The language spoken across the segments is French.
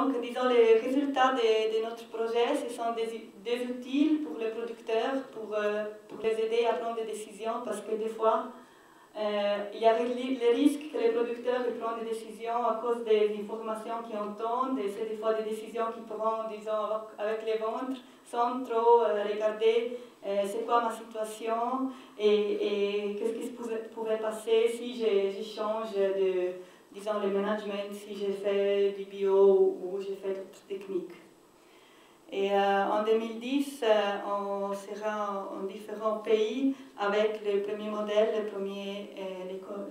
Donc, disons, les résultats de notre projet, ce sont des outils pour les producteurs, pour les aider à prendre des décisions, parce que des fois, il y a le risque que les producteurs prennent des décisions à cause des informations qu'ils entendent, et c'est des fois des décisions qu'ils prennent, disons, avec les ventres, sans trop regarder c'est quoi ma situation et qu'est-ce qui pouvait passer si je change de, disons, le management, si j'ai fait du bio ou j'ai fait d'autres techniques. Et en 2010, on sera en différents pays avec le premier modèle,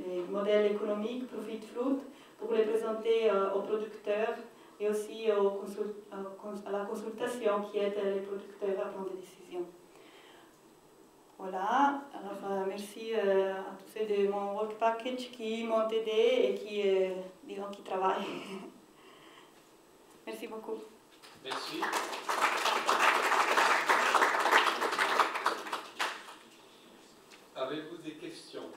les modèles économiques Profit Fruit, pour les présenter aux producteurs et aussi à la consultation qui aide les producteurs à prendre des décisions. Voilà, alors merci à tous ceux de mon work package qui m'ont aidé et qui, disons, qui travaillent. Merci beaucoup. Merci. Avez-vous des questions?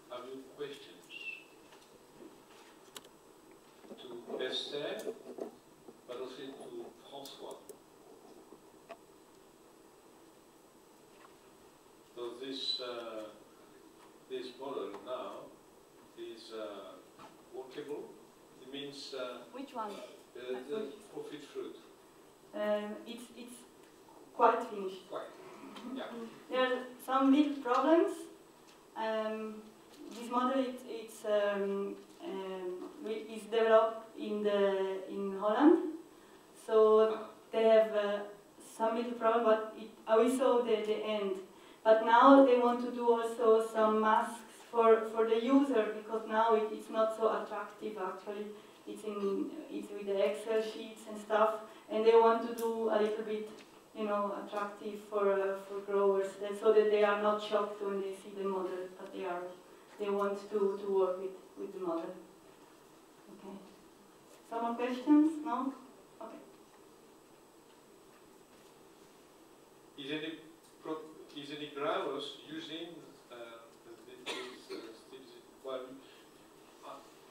Have you questions? To Esther, but aussi to François. So this model now is workable. It means which one? The Profit Fruit. It's quite finished. Quite. Yeah. There are some little problems. This model is developed in Holland, so they have some little problem, but we saw the end. But now they want to do also some masks for the user, because now it's not so attractive actually. It's with the Excel sheets and stuff, and they want to do a little bit, you know, attractive for growers, so that they are not shocked when they see the model, but they want to work with the model. Okay. Some more questions? No? Okay. Is any growers using well,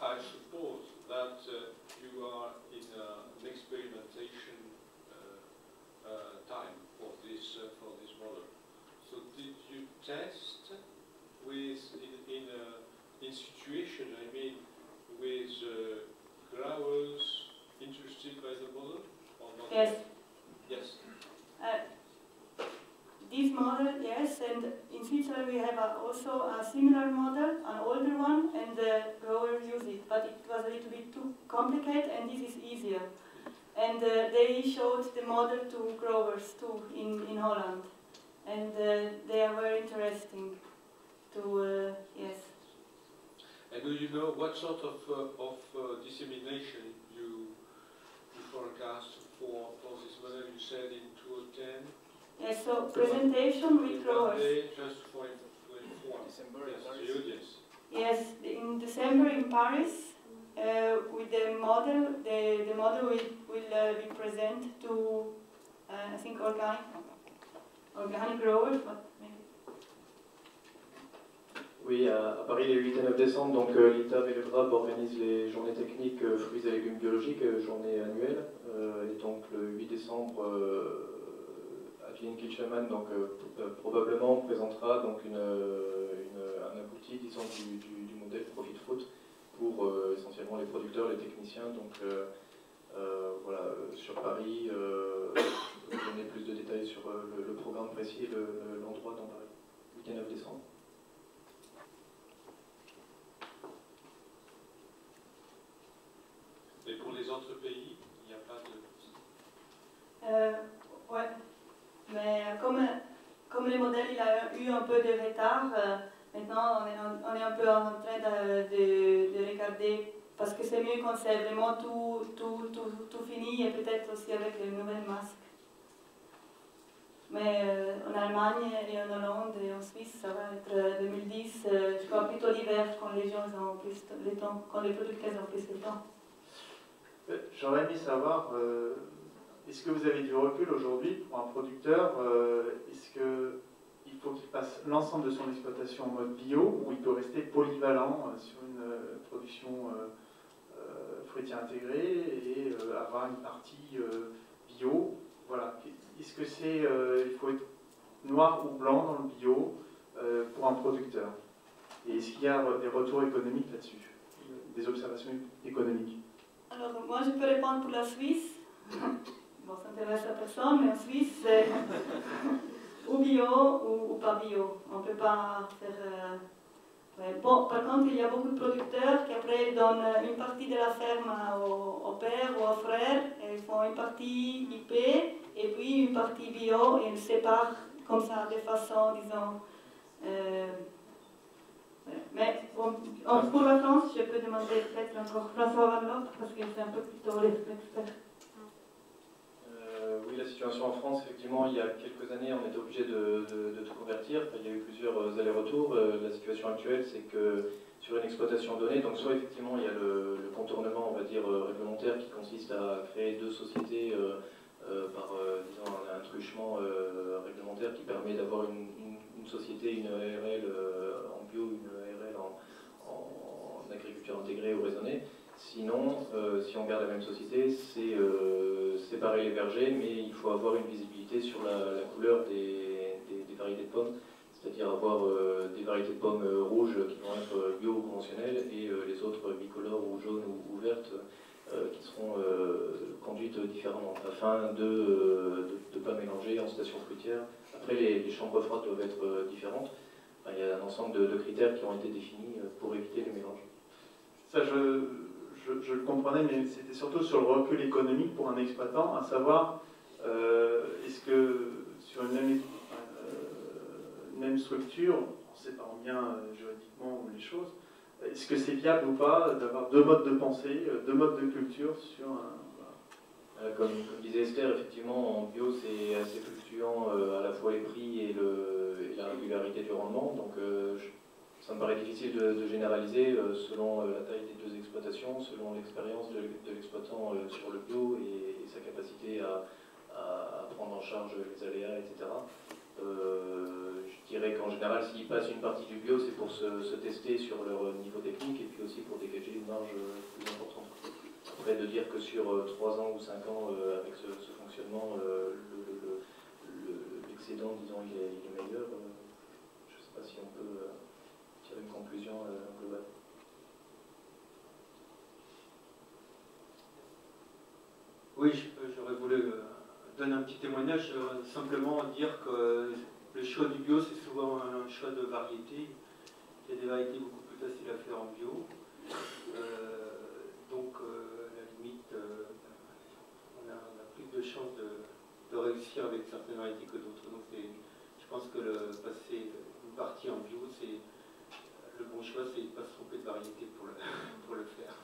I suppose that you are in an experimentation time for this model. So did you test in situation, I mean, with growers interested by the model or not? Yes. Yes. This model, yes, and in Switzerland we have also a similar model, an older one, and the growers use it, but it was a little bit too complicated, and this is easier. And they showed the model to growers too in Holland, and they are very interesting to, yes. And do you know what sort of dissemination you forecast for this model? You said in 2010? Yes, so presentation with growers. Just to inform the audience. Yes, in December in Paris, with the model will be present to, I think, organic growers, but maybe. Oui, à Paris, les 8 et 9 décembre, donc l'ITAB et le GRAB organisent les journées techniques fruits et légumes biologiques, journée annuelle. Et donc le 8 décembre, Adeline Kilchaman probablement présentera donc un abouti, disons, du modèle Profit Fruit pour essentiellement les producteurs, les techniciens. Donc voilà, sur Paris, je peux donner plus de détails sur le programme précis et l'endroit dans Paris, 8 et 9 décembre. Et pour les autres pays, il n'y a pas de... Ouais, mais comme le modèle il a eu un peu de retard, maintenant on est un peu en train de regarder, parce que c'est mieux quand c'est vraiment tout fini, et peut-être aussi avec les nouvelles masques. Mais en Allemagne et en Hollande et en Suisse, ça va être 2010, je crois plutôt l'hiver, quand les gens ont plus de temps, quand les producteurs ont plus de temps. J'aurais aimé savoir, est-ce que vous avez du recul aujourd'hui pour un producteur? Est-ce qu'il faut qu'il passe l'ensemble de son exploitation en mode bio, ou il peut rester polyvalent sur une production fruitière intégrée et avoir une partie bio. Voilà. Est-ce que c'est, il faut être noir ou blanc dans le bio pour un producteur? Et est-ce qu'il y a des retours économiques là-dessus, des observations économiques? Alors, moi, je peux répondre pour la Suisse. Bon, ça n'intéresse à personne, mais en Suisse, c'est ou bio ou pas bio. On ne peut pas faire... Bon, par contre, il y a beaucoup de producteurs qui après donnent une partie de la ferme au père ou au frère, et ils font une partie IP et puis une partie bio, et ils séparent comme ça de façon, disons... mais bon, pour la France, je peux demander peut-être encore François Van Lop, parce que c'est un peu plutôt l'expert. Oui, la situation en France, effectivement, il y a quelques années, on était obligé de tout convertir. Il y a eu plusieurs allers-retours. La situation actuelle, c'est que sur une exploitation donnée, donc soit effectivement il y a le contournement, on va dire, réglementaire qui consiste à créer deux sociétés par disons, un truchement réglementaire qui permet d'avoir une société, une ARL en bio, une ARL en agriculture intégrée ou raisonnée. Sinon, si on garde la même société, c'est séparer les vergers, mais il faut avoir une visibilité sur la couleur des variétés de pommes, c'est-à-dire avoir des variétés de pommes rouges qui vont être bio ou conventionnelles, et les autres bicolores ou jaunes ou vertes qui seront conduites différemment, afin de ne pas mélanger en station fruitière. Après, les chambres froides doivent être différentes. Enfin, il y a un ensemble de critères qui ont été définis pour éviter les mélanges. Ça, je le comprenais, mais c'était surtout sur le recul économique pour un exploitant, à savoir, est-ce que sur une même structure, en séparant bien juridiquement les choses, est-ce que c'est viable ou pas d'avoir deux modes de pensée, deux modes de culture sur un... Voilà. Comme disait Esther, effectivement, en bio, c'est assez fluctuant à la fois les prix et la régularité du rendement. Donc, ça me paraît difficile de généraliser selon la taille des deux exploitations, selon l'expérience de l'exploitant sur le bio et sa capacité à prendre en charge les aléas, etc. Je dirais qu'en général, s'ils passent une partie du bio, c'est pour se tester sur leur niveau technique et puis aussi pour dégager une marge plus importante. Après, de dire que sur 3 ans ou 5 ans, avec ce fonctionnement, l'excédent, disons, il est meilleur, je ne sais pas si on peut tirer une conclusion globale. Oui, j'aurais voulu donner un petit témoignage, simplement dire que le choix du bio, c'est souvent un choix de variété. Il y a des variétés beaucoup plus faciles à faire en bio. Donc, à la limite, on a plus de chances de réussir avec certaines variétés que d'autres. Donc, je pense que passer une partie en bio, c'est le bon choix, c'est de ne pas se tromper de variété pour le faire.